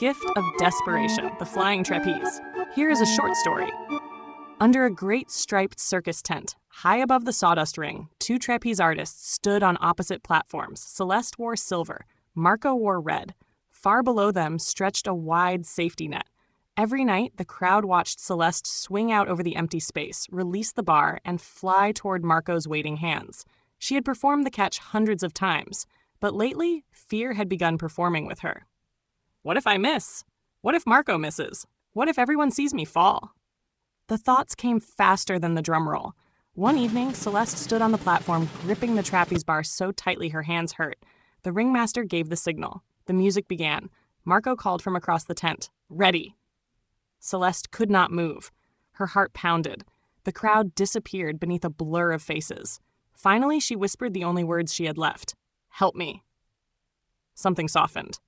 gift of desperation, the Flying Trapeze. Here is a short story. Under a great striped circus tent, high above the sawdust ring, two trapeze artists stood on opposite platforms. Celeste wore silver, Marco wore red. Far below them stretched a wide safety net. Every night, the crowd watched Celeste swing out over the empty space, release the bar, and fly toward Marco's waiting hands. She had performed the catch hundreds of times, but lately, fear had begun performing with her. What if I miss? What if Marco misses? What if everyone sees me fall? The thoughts came faster than the drumroll. One evening, Celeste stood on the platform, gripping the trapeze bar so tightly her hands hurt. The ringmaster gave the signal. The music began. Marco called from across the tent, "Ready." Celeste could not move. Her heart pounded. The crowd disappeared beneath a blur of faces. Finally, she whispered the only words she had left. "Help me." Something softened.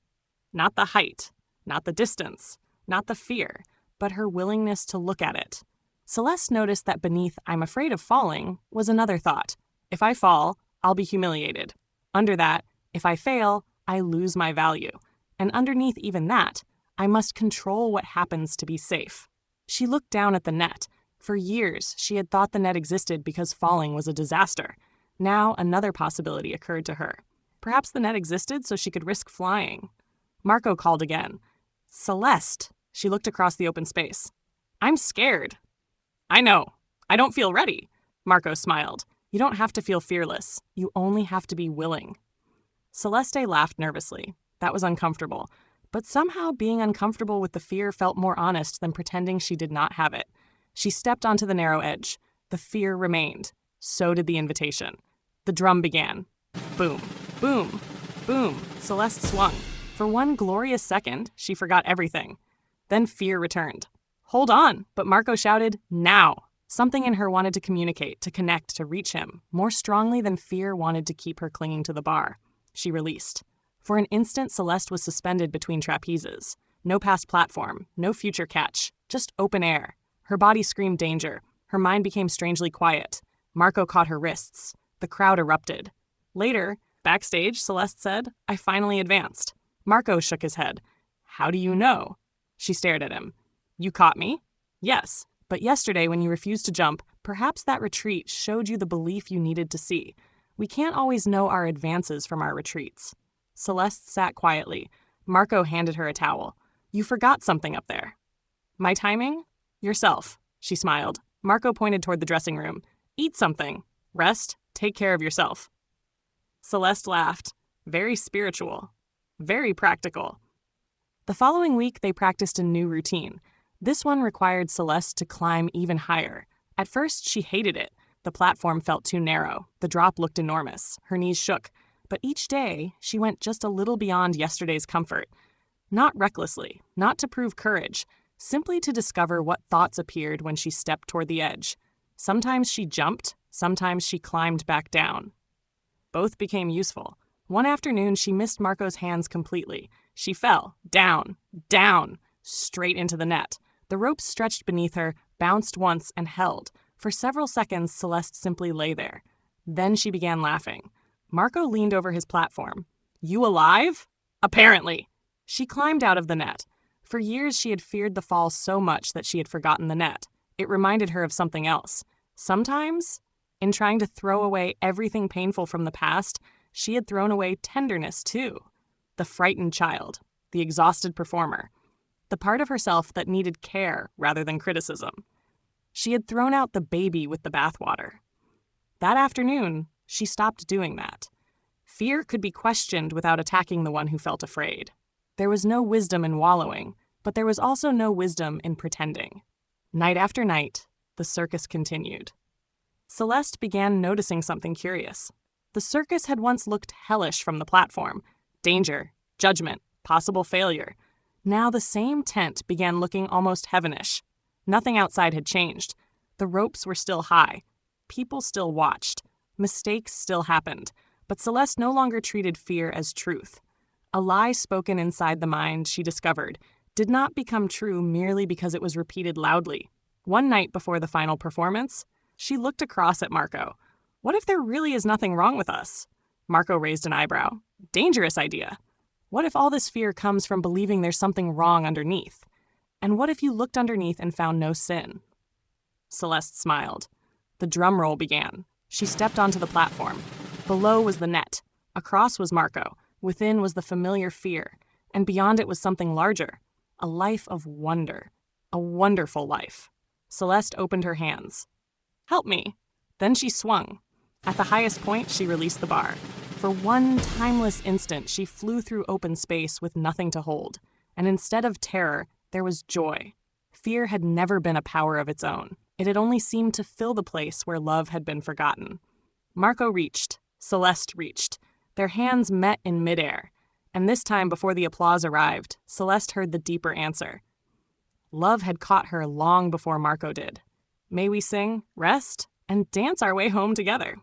Not the height, not the distance, not the fear, but her willingness to look at it. Celeste noticed that beneath "I'm afraid of falling" was another thought. If I fall, I'll be humiliated. Under that, if I fail, I lose my value. And underneath even that, I must control what happens to be safe. She looked down at the net. For years, she had thought the net existed because falling was a disaster. Now, another possibility occurred to her. Perhaps the net existed so she could risk flying. Marco called again. "Celeste." She looked across the open space. "I'm scared." "I know. I don't feel ready." Marco smiled. "You don't have to feel fearless. You only have to be willing." Celeste laughed nervously. That was uncomfortable. But somehow being uncomfortable with the fear felt more honest than pretending she did not have it. She stepped onto the narrow edge. The fear remained. So did the invitation. The drum began. Boom, boom, boom. Celeste swung. For one glorious second, she forgot everything. Then fear returned. "Hold on," but Marco shouted, "Now!" Something in her wanted to communicate, to connect, to reach him, more strongly than fear wanted to keep her clinging to the bar. She released. For an instant, Celeste was suspended between trapezes. No past platform, no future catch, just open air. Her body screamed danger. Her mind became strangely quiet. Marco caught her wrists. The crowd erupted. Later, backstage, Celeste said, "I finally advanced." Marco shook his head. "How do you know?" She stared at him. "You caught me?" "Yes, but yesterday when you refused to jump, perhaps that retreat showed you the belief you needed to see. We can't always know our advances from our retreats." Celeste sat quietly. Marco handed her a towel. "You forgot something up there." "My timing?" "Yourself," she smiled. Marco pointed toward the dressing room. "Eat something. Rest. Take care of yourself." Celeste laughed. Very spiritual. Very practical. The following week, they practiced a new routine. This one required Celeste to climb even higher. At first, she hated it. The platform felt too narrow. The drop looked enormous. Her knees shook. But each day, she went just a little beyond yesterday's comfort. Not recklessly, not to prove courage, simply to discover what thoughts appeared when she stepped toward the edge. Sometimes she jumped, sometimes she climbed back down. Both became useful. One afternoon, she missed Marco's hands completely. She fell, down, straight into the net. The ropes stretched beneath her, bounced once, and held. For several seconds, Celeste simply lay there. Then she began laughing. Marco leaned over his platform. "You alive?" "Apparently." She climbed out of the net. For years, she had feared the fall so much that she had forgotten the net. It reminded her of something else. Sometimes, in trying to throw away everything painful from the past, she had thrown away tenderness too. The frightened child, the exhausted performer, the part of herself that needed care rather than criticism. She had thrown out the baby with the bathwater. That afternoon, she stopped doing that. Fear could be questioned without attacking the one who felt afraid. There was no wisdom in wallowing, but there was also no wisdom in pretending. Night after night, the circus continued. Celeste began noticing something curious. The circus had once looked hellish from the platform. Danger, judgment, possible failure. Now the same tent began looking almost heavenish. Nothing outside had changed. The ropes were still high. People still watched. Mistakes still happened. But Celeste no longer treated fear as truth. A lie spoken inside the mind, she discovered, did not become true merely because it was repeated loudly. One night before the final performance, she looked across at Marco. "What if there really is nothing wrong with us?" Marco raised an eyebrow. "Dangerous idea." What if all this fear comes from believing there's something wrong underneath? And what if you looked underneath and found no sin? Celeste smiled. The drumroll began. She stepped onto the platform. Below was the net. Across was Marco. Within was the familiar fear. And beyond it was something larger. A life of wonder. A wonderful life. Celeste opened her hands. "Help me." Then she swung. At the highest point, she released the bar. For one timeless instant, she flew through open space with nothing to hold. And instead of terror, there was joy. Fear had never been a power of its own. It had only seemed to fill the place where love had been forgotten. Marco reached. Celeste reached. Their hands met in midair. And this time, before the applause arrived, Celeste heard the deeper answer. Love had caught her long before Marco did. May we sing, rest, and dance our way home together?